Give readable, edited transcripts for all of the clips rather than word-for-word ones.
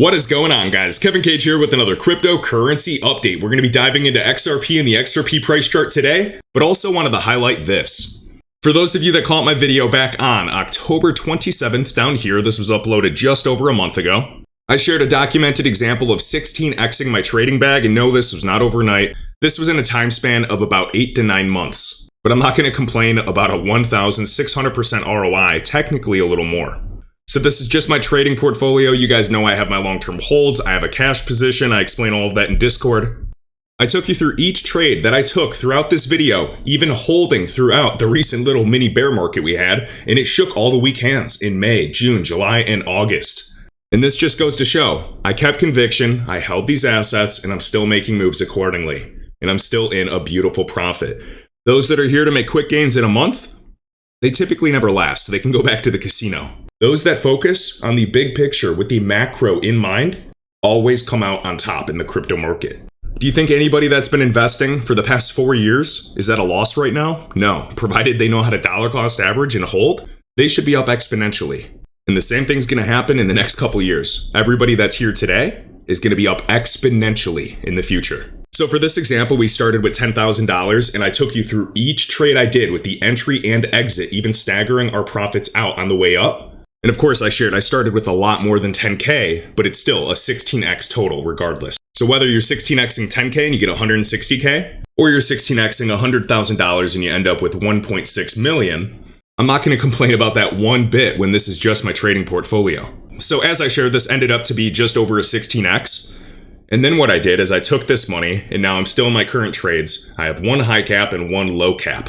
What is going on, guys? Kevin Cage here with another cryptocurrency update. We're going to be diving into XRP and the XRP price chart today, but also wanted to highlight this. For those of you that caught my video back on October 27th down here, this was uploaded just over a month ago. I shared a documented example of 16xing my trading bag, and no, this was not overnight. This was in a time span of about 8 to 9 months. But I'm not going to complain about a 1,600% ROI, technically a little more. So this is just my trading portfolio. You guys know I have my long-term holds. I have a cash position. I explain all of that in Discord. I took you through each trade that I took throughout this video, even holding throughout the recent little mini bear market we had, and it shook all the weak hands in May, June, July, and August. And this just goes to show, I kept conviction, I held these assets, and I'm still making moves accordingly. And I'm still in a beautiful profit. Those that are here to make quick gains in a month, they typically never last. They can go back to the casino. Those that focus on the big picture with the macro in mind always come out on top in the crypto market. Do you think anybody that's been investing for the past 4 years is at a loss right now? No, provided they know how to dollar cost average and hold, they should be up exponentially. And the same thing's going to happen in the next couple years. Everybody that's here today is going to be up exponentially in the future. So for this example, we started with $10,000 and I took you through each trade I did with the entry and exit, even staggering our profits out on the way up. And of course I started with a lot more than 10K, but it's still a 16x total regardless. So whether you're 16xing 10K and you get 160K, or you're 16xing $100,000 and you end up with 1.6 million, I'm not going to complain about that one bit when this is just my trading portfolio. So as I shared, this ended up to be just over a 16x. And then what I did is I took this money, and now I'm still in my current trades. I have one high cap and one low cap.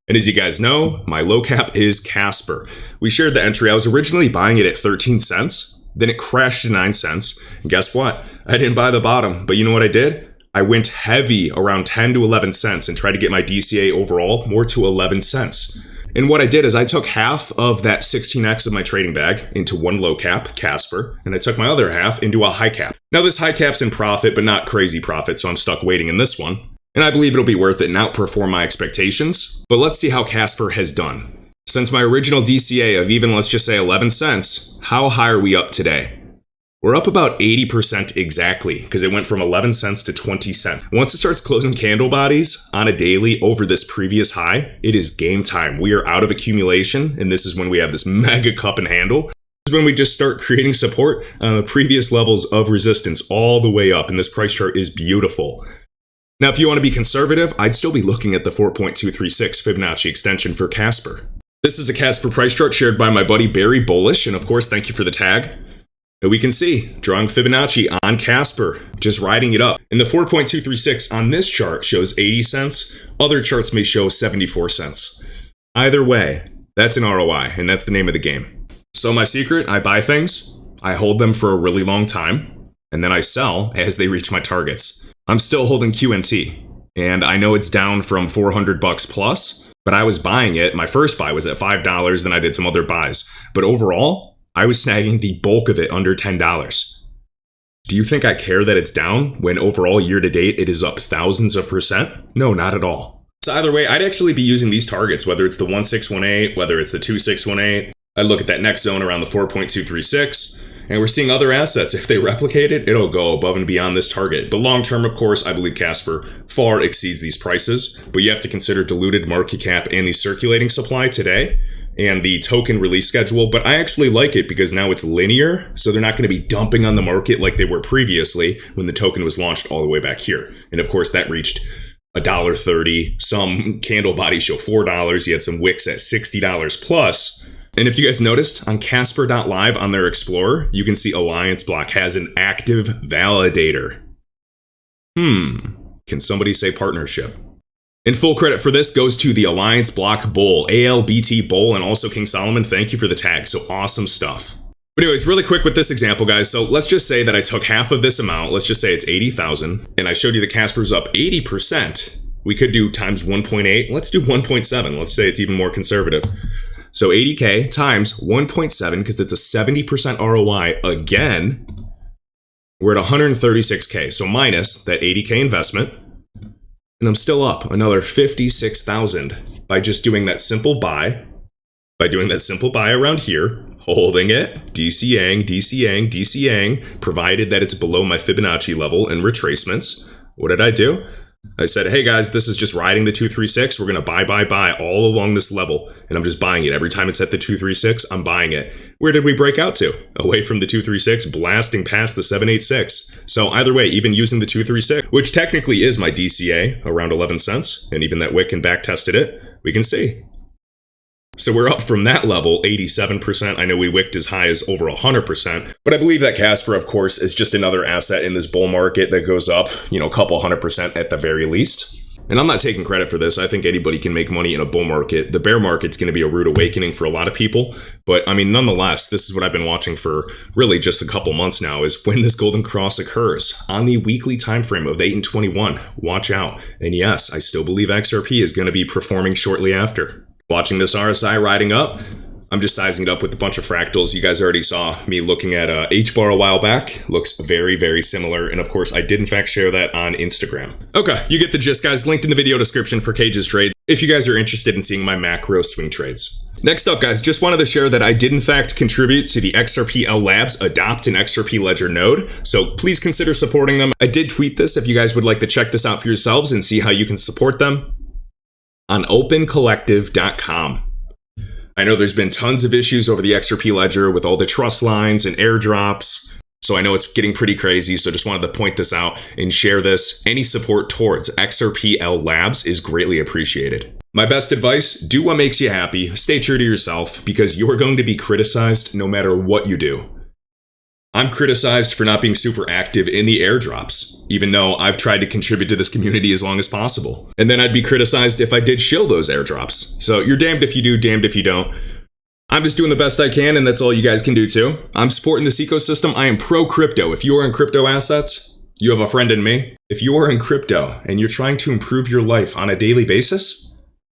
And as you guys know, my low cap is Casper. We shared the entry. I was originally buying it at 13 cents. Then it crashed to 9 cents. And guess what? I didn't buy the bottom. But you know what I did? I went heavy around 10 to 11 cents and tried to get my DCA overall more to 11 cents. And what I did is I took half of that 16x of my trading bag into one low cap, Casper, and I took my other half into a high cap. Now this high cap's in profit, but not crazy profit, so I'm stuck waiting in this one. And I believe it'll be worth it and outperform my expectations. But let's see how Casper has done. Since my original DCA of even, let's just say 11 cents, how high are we up today? We're up about 80% exactly, because it went from 11 cents to 20 cents. Once it starts closing candle bodies on a daily over this previous high, it is game time. We are out of accumulation, and this is when we have this mega cup and handle. This is when we just start creating support on the previous levels of resistance all the way up, and this price chart is beautiful. Now, if you want to be conservative, I'd still be looking at the 4.236 Fibonacci extension for Casper. This is a Casper price chart shared by my buddy Barry Bullish, and of course, thank you for the tag. And we can see, drawing Fibonacci on Casper, just riding it up. And the 4.236 on this chart shows 80 cents. Other charts may show 74 cents. Either way, that's an ROI, and that's the name of the game. So my secret, I buy things, I hold them for a really long time, and then I sell as they reach my targets. I'm still holding QNT, and I know it's down from 400 bucks plus, but I was buying it. My first buy was at $5, then I did some other buys. But overall, I was snagging the bulk of it under $10. Do you think I care that it's down when overall year to date it is up thousands of percent? No, not at all. So either way, I'd actually be using these targets, whether it's the 1618, whether it's the 2618. I'd look at that next zone around the 4.236. And we're seeing other assets. If they replicate it, it'll go above and beyond this target. But long term, of course, I believe Casper far exceeds these prices. But you have to consider diluted market cap and the circulating supply today and the token release schedule. But I actually like it because now it's linear. So they're not going to be dumping on the market like they were previously when the token was launched all the way back here. And of course, that reached $1.30. Some candle bodies show $4. You had some wicks at $60 plus. And if you guys noticed, on Casper.live on their Explorer, you can see Alliance Block has an active validator. Can somebody say partnership? And full credit for this goes to the Alliance Block Bull, ALBT Bull, and also King Solomon. Thank you for the tag. So awesome stuff. But anyways, really quick with this example, guys. So let's just say that I took half of this amount. Let's just say it's 80,000. And I showed you that Casper's up 80%. We could do times 1.8. Let's do 1.7. Let's say it's even more conservative. So 80K times 1.7, because it's a 70% ROI again, we're at 136K. So minus that 80K investment, and I'm still up another 56,000 by just doing that simple buy. By doing that simple buy around here, holding it, DCAing, provided that it's below my Fibonacci level and retracements. What did I do? I said, hey guys, this is just riding the 236. We're going to buy all along this level. And I'm just buying it. Every time it's at the 236, I'm buying it. Where did we break out to? Away from the 236, blasting past the 786. So either way, even using the 236, which technically is my DCA, around 11 cents, and even that wick and back tested it, we can see. So we're up from that level, 87%. I know we wicked as high as over 100%, but I believe that Casper, of course, is just another asset in this bull market that goes up, a couple 100% at the very least. And I'm not taking credit for this. I think anybody can make money in a bull market. The bear market's going to be a rude awakening for a lot of people. But I mean, nonetheless, this is what I've been watching for really just a couple months now, is when this golden cross occurs on the weekly time frame of 8 and 21. Watch out. And yes, I still believe XRP is going to be performing shortly after. Watching this RSI riding up, I'm just sizing it up with a bunch of fractals. You guys already saw me looking at HBAR a while back. Looks very, very similar. And of course, I did in fact share that on Instagram. Okay, you get the gist, guys. Linked in the video description for Cage's trades if you guys are interested in seeing my macro swing trades. Next up, guys, just wanted to share that I did in fact contribute to the XRP Labs Adopt an XRP Ledger node, so please consider supporting them. I did tweet this if you guys would like to check this out for yourselves and see how you can support them on opencollective.com. I know there's been tons of issues over the XRP ledger with all the trust lines and airdrops, so I know it's getting pretty crazy, so just wanted to point this out and share this. Any support towards XRP Labs is greatly appreciated. My best advice, do what makes you happy, stay true to yourself, because you are going to be criticized no matter what you do. I'm criticized for not being super active in the airdrops, even though I've tried to contribute to this community as long as possible. And then I'd be criticized if I did shill those airdrops. So you're damned if you do, damned if you don't. I'm just doing the best I can, and that's all you guys can do too. I'm supporting this ecosystem. I am pro crypto. If you are in crypto assets, you have a friend in me. If you are in crypto and you're trying to improve your life on a daily basis,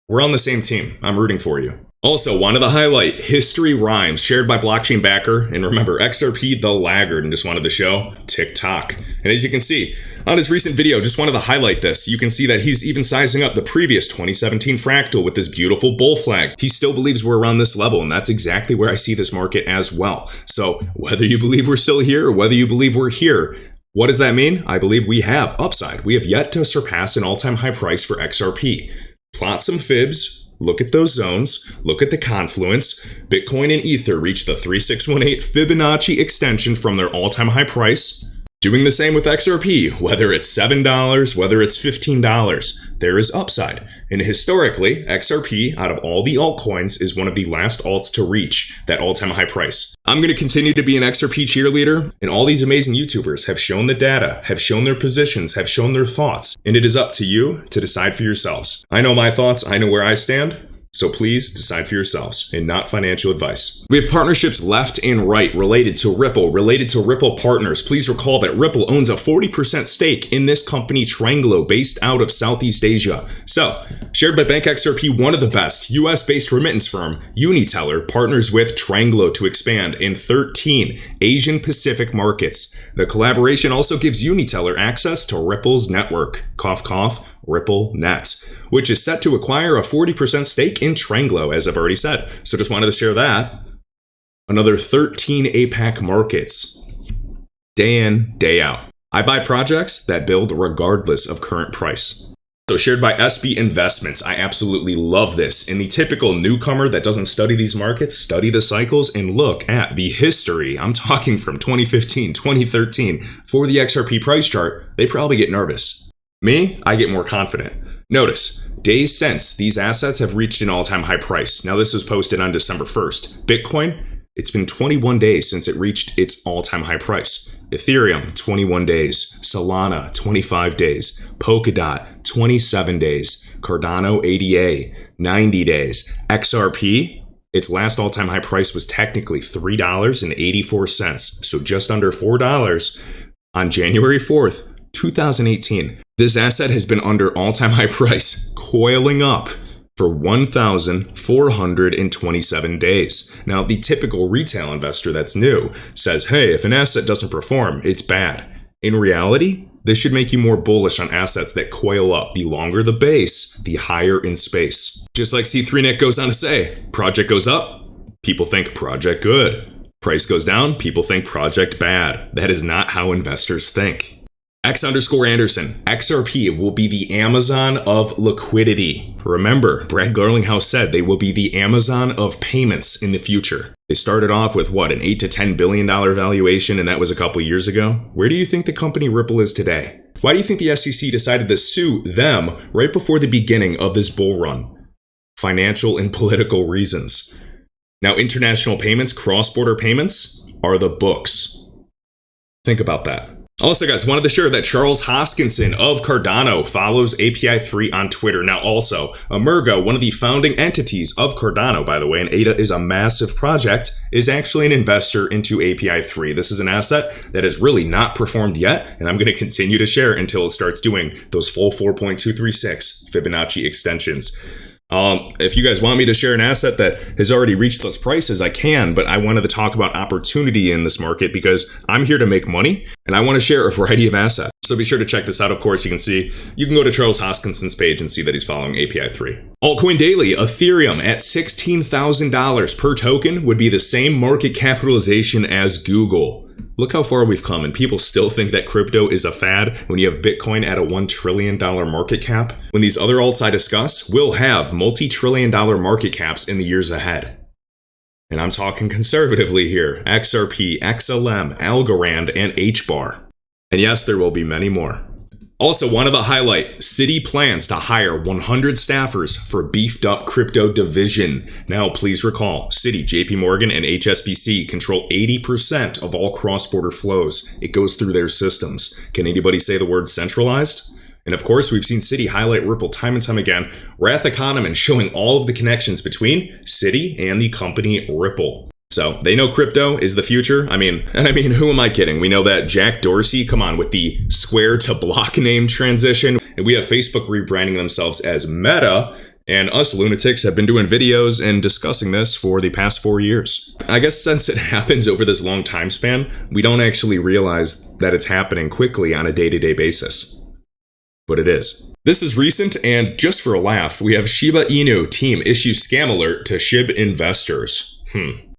we're on the same team. I'm rooting for you. Also, wanted to highlight History Rhymes, shared by Blockchain Backer. And remember, XRP, the Laggard, and just wanted to show TikTok. And as you can see, on his recent video, just wanted to highlight this. You can see that he's even sizing up the previous 2017 fractal with this beautiful bull flag. He still believes we're around this level, and that's exactly where I see this market as well. So whether you believe we're still here or whether you believe we're here, what does that mean? I believe we have upside. We have yet to surpass an all-time high price for XRP. Plot some fibs. Look at those zones, look at the confluence. Bitcoin and Ether reached the 3618 Fibonacci extension from their all-time high price. Doing the same with XRP, whether it's $7, whether it's $15, there is upside. And historically, XRP, out of all the altcoins, is one of the last alts to reach that all-time high price. I'm going to continue to be an XRP cheerleader, and all these amazing YouTubers have shown the data, have shown their positions, have shown their thoughts, and it is up to you to decide for yourselves. I know my thoughts, I know where I stand. So please decide for yourselves and not financial advice. We have partnerships left and right related to Ripple partners. Please recall that Ripple owns a 40% stake in this company, Tranglo, based out of Southeast Asia. So, shared by Bank XRP, one of the best US-based remittance firm, Uniteller, partners with Tranglo to expand in 13 Asian Pacific markets. The collaboration also gives Uniteller access to Ripple's network. Cough, cough. RippleNet, which is set to acquire a 40% stake in Tranglo, as I've already said. So just wanted to share that. Another 13 APAC markets, day in, day out. I buy projects that build regardless of current price. So shared by SB Investments, I absolutely love this. And the typical newcomer that doesn't study these markets, study the cycles and look at the history. I'm talking from 2015, 2013 for the XRP price chart. They probably get nervous. Me, I get more confident. Notice, days since these assets have reached an all-time high price. Now this was posted on December 1st. Bitcoin, it's been 21 days since it reached its all-time high price. Ethereum, 21 days. Solana, 25 days. Polkadot, 27 days. Cardano, ADA, 90 days. XRP, its last all-time high price was technically $3.84, so just under $4 on January 4th, 2018. This asset has been under all-time high price, coiling up for 1,427 days. Now, the typical retail investor that's new says, hey, if an asset doesn't perform, it's bad. In reality, this should make you more bullish on assets that coil up. The longer the base, the higher in space. Just like C3Nick goes on to say, project goes up, People think project good. Price goes down, people think project bad. That is not how investors think. X_Anderson, XRP will be the Amazon of liquidity. Remember, Brad Garlinghouse said they will be the Amazon of payments in the future. They started off with what, an $8 to $10 billion valuation, and that was a couple years ago? Where do you think the company Ripple is today? Why do you think the SEC decided to sue them right before the beginning of this bull run? Financial and political reasons. Now, international payments, cross-border payments, are the books. Think about that. Also, guys, wanted to share that Charles Hoskinson of Cardano follows API3 on Twitter. Now, also, Emergo, one of the founding entities of Cardano, by the way, and ADA is a massive project, is actually an investor into API3. This is an asset that has really not performed yet, and I'm going to continue to share until it starts doing those full 4.236 Fibonacci extensions. If you guys want me to share an asset that has already reached those prices, I can, but I wanted to talk about opportunity in this market because I'm here to make money and I want to share a variety of assets. So be sure to check this out. Of course, you can go to Charles Hoskinson's page and see that he's following API3. Altcoin Daily, Ethereum at $16,000 per token would be the same market capitalization as Google. Look how far we've come, and people still think that crypto is a fad when you have Bitcoin at a $1 trillion market cap. When these other alts I discuss will have multi-trillion-dollar market caps in the years ahead. And I'm talking conservatively here. XRP, XLM, Algorand, and HBAR. And yes, there will be many more. Also, wanted to highlight, Citi plans to hire 100 staffers for beefed up crypto division. Now, please recall, Citi, JP Morgan, and HSBC control 80% of all cross-border flows. It goes through their systems. Can anybody say the word centralized? And of course, we've seen Citi highlight Ripple time and time again. Rath Economist showing all of the connections between Citi and the company Ripple. So they know crypto is the future. I mean, who am I kidding? We know that Jack Dorsey, come on, with the Square to Block name transition. And we have Facebook rebranding themselves as Meta. And us lunatics have been doing videos and discussing this for the past 4 years. I guess since it happens over this long time span, we don't actually realize that it's happening quickly on a day-to-day basis. But it is. This is recent, and just for a laugh, we have Shiba Inu team issue scam alert to SHIB investors.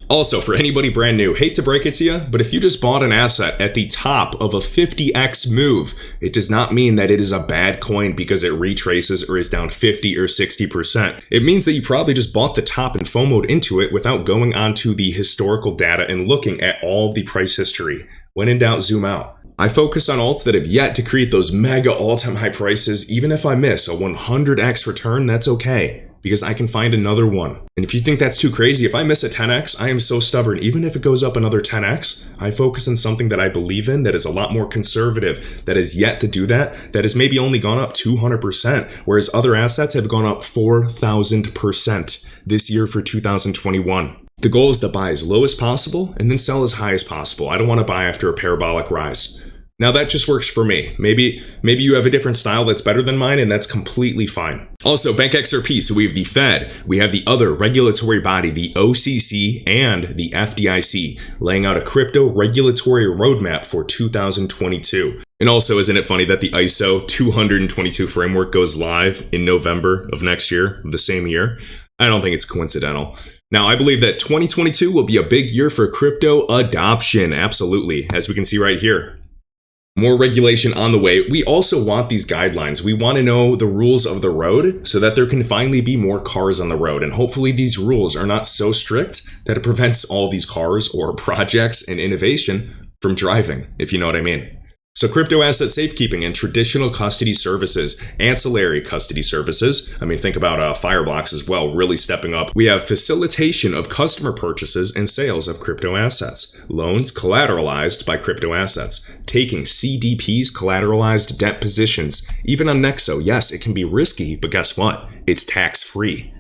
Also, for anybody brand new, hate to break it to you, but if you just bought an asset at the top of a 50x move, it does not mean that it is a bad coin because it retraces or is down 50 or 60%. It means that you probably just bought the top and FOMO'd into it without going onto the historical data and looking at all of the price history. When in doubt, zoom out. I focus on alts that have yet to create those mega all-time high prices. Even if I miss a 100x return, that's okay, because I can find another one. And if you think that's too crazy, if I miss a 10x, I am so stubborn. Even if it goes up another 10x, I focus on something that I believe in that is a lot more conservative, that has yet to do that, that has maybe only gone up 200%, whereas other assets have gone up 4,000% this year for 2021. The goal is to buy as low as possible and then sell as high as possible. I don't want to buy after a parabolic rise. Now that just works for me. Maybe you have a different style that's better than mine, and that's completely fine. Also, Bank XRP, so we have the Fed, we have the other regulatory body, the OCC and the FDIC, laying out a crypto regulatory roadmap for 2022. And also, isn't it funny that the ISO 222 framework goes live in November of next year, the same year? I don't think it's coincidental. Now, I believe that 2022 will be a big year for crypto adoption, absolutely, as we can see right here. More regulation on the way. We also want these guidelines. We want to know the rules of the road so that there can finally be more cars on the road. And hopefully these rules are not so strict that it prevents all these cars or projects and innovation from driving, if you know what I mean. So crypto asset safekeeping and traditional custody services, ancillary custody services. I mean, think about Fireblocks as well, really stepping up. We have facilitation of customer purchases and sales of crypto assets. Loans collateralized by crypto assets. Taking CDPs collateralized debt positions. Even on Nexo, yes, it can be risky, but guess what? It's tax-free.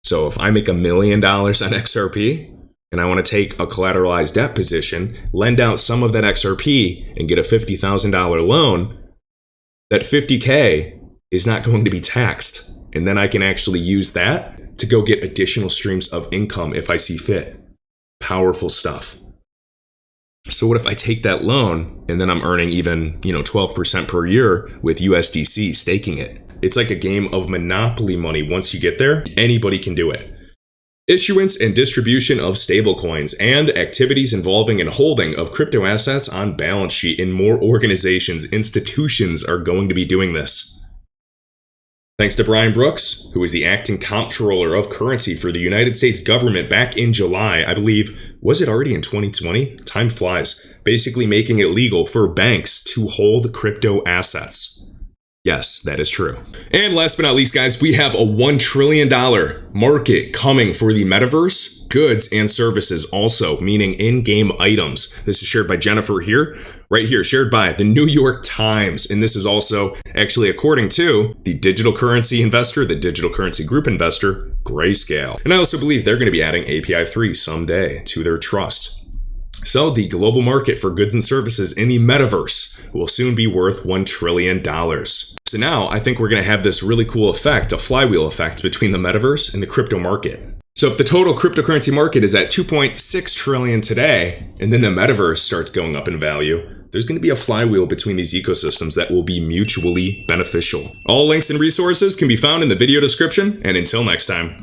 So if I make $1 million on XRP, and I want to take a collateralized debt position, lend out some of that XRP, and get a $50,000 loan, that $50K is not going to be taxed. And then I can actually use that to go get additional streams of income if I see fit. Powerful stuff. So what if I take that loan, and then I'm earning even, 12% per year with USDC, staking it? It's like a game of Monopoly money. Once you get there, anybody can do it. issuance and distribution of stablecoins, and activities involving and holding of crypto assets on balance sheet. And more organizations, institutions are going to be doing this. Thanks to Brian Brooks, who was the acting comptroller of currency for the United States government back in July, I believe, was it already in 2020? Time flies. Basically making it legal for banks to hold crypto assets. Yes, that is true. And last but not least, guys, we have a $1 trillion market coming for the metaverse, goods and services also, meaning in-game items. This is shared by Jennifer here, right here, shared by the New York Times. And this is also actually according to the digital currency investor, the digital currency group investor, Grayscale. And I also believe they're going to be adding API 3 someday to their trust. So the global market for goods and services in the metaverse will soon be worth $1 trillion. So now I think we're going to have this really cool effect, a flywheel effect between the metaverse and the crypto market. So if the total cryptocurrency market is at 2.6 trillion today, and then the metaverse starts going up in value, there's going to be a flywheel between these ecosystems that will be mutually beneficial. All links and resources can be found in the video description, and until next time.